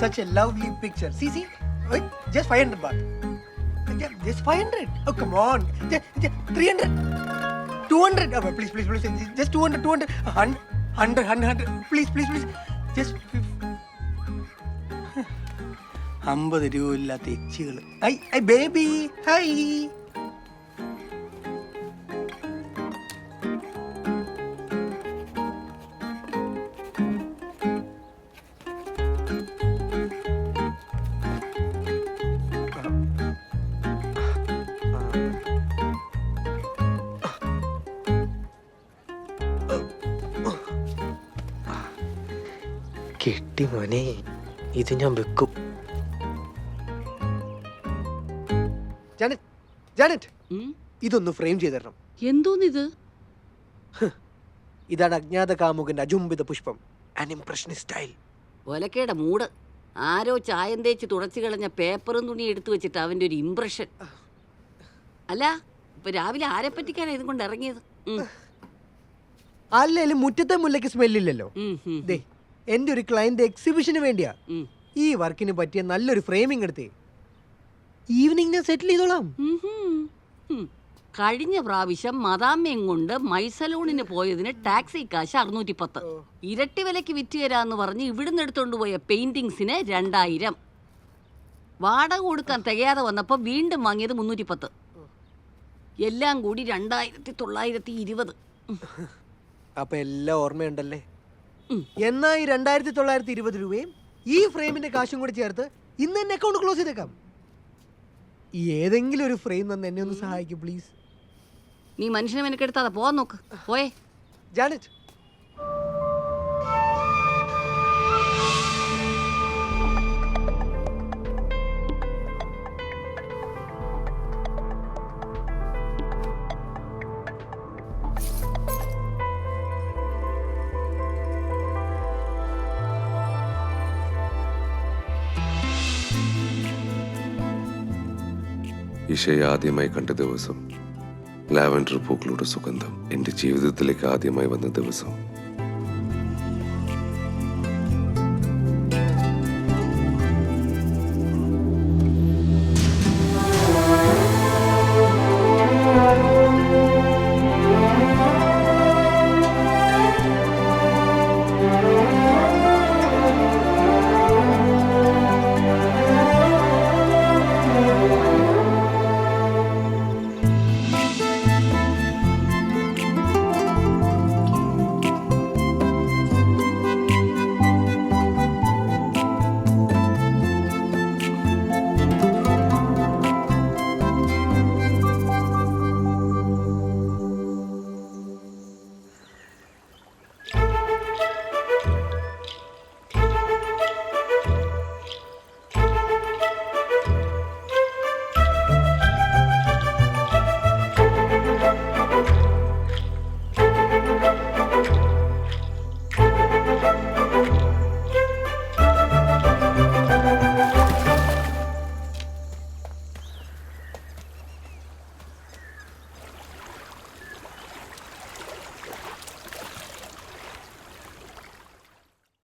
such a lovely picture. See. Wait, just 500 baht. Just 500. Oh, come on. Just 300. 200. Oh, please. Just 200. 100. Please. Just 50 രൂപ ഇല്ലാത്ത എച്ചുകൾ. I baby hi. കെട്ടി മോനെ, ഇത് ഞാൻ വെക്കും. ജാനറ്റ്, ഇതൊന്ന് ഫ്രെയിം ചെയ്ത് തരണം. എന്തോന്നിത്? ഇതാണ് അജ്ഞാത കാമുകന്റെ അജുംബിത പുഷ്പം, ആൻ ഇംപ്രഷനിസ്റ്റ് സ്റ്റൈൽ. ഒലക്കയുടെ മൂട്. ആരോ ചായം തേച്ച് തുടച്ചു കളഞ്ഞ പേപ്പറും തുണി എടുത്തു വെച്ചിട്ട് അവന്റെ ഒരു ഇംപ്രഷൻ. അല്ല, ഇപ്പൊ രാവിലെ ആരെ പറ്റിക്കാനാ ഇതും കൊണ്ട് ഇറങ്ങിയത്? അല്ലേലും മുറ്റത്തെ മുല്ലയ്ക്ക് സ്മെല്ലില്ലല്ലോ. ദേ, എന്റെ ഒരു ക്ലയന്റ് എക്സിബിഷന് വേണ്ടിയാ ഈ വർക്കിന് പറ്റിയ നല്ലൊരു ഫ്രെയിമിംഗ് എടുത്തേ. ഈവനിങ് ഞാൻ സെറ്റിൽ ചെയ്തോളാം. കഴിഞ്ഞ പ്രാവശ്യം മദാമ്മയും കൊണ്ട് മൈസലൂണിന് പോയതിന് ടാക്സി കാശ് 610. ഇരട്ടി വിലക്ക് വിറ്റ് തരാന്ന് പറഞ്ഞ് ഇവിടുന്ന് എടുത്തോണ്ട് പോയ പെയിന്റിങ്സിന് 2000. വാടക കൊടുക്കാൻ തികയാതെ വന്നപ്പോ വീണ്ടും വാങ്ങിയത് 310. എല്ലാം കൂടി 2920. അപ്പൊ എല്ലാം ഓർമ്മയുണ്ടല്ലേ? എന്നാ ഈ 2920 രൂപയും ഈ ഫ്രെയിമിന്റെ കാശും കൂടി ചേർത്ത് ഇന്ന് തന്നെ അക്കൗണ്ട് ക്ലോസ് ചെയ്തേക്കാം. ഏതെങ്കിലും ഒരു ഫ്രെയിം തന്നെ എന്നെ ഒന്ന് സഹായിക്കും പ്ലീസ്. നീ മനുഷ്യനെ മെനക്കെടുത്താതെ പോവാൻ നോക്ക്. പോയേ ജാനറ്റ്. ഇഷയെ ആദ്യമായി കണ്ട ദിവസം, ലാവൻഡർ പൂക്കളുടെ സുഗന്ധം എൻ്റെ ജീവിതത്തിലേക്ക് ആദ്യമായി വന്ന ദിവസം.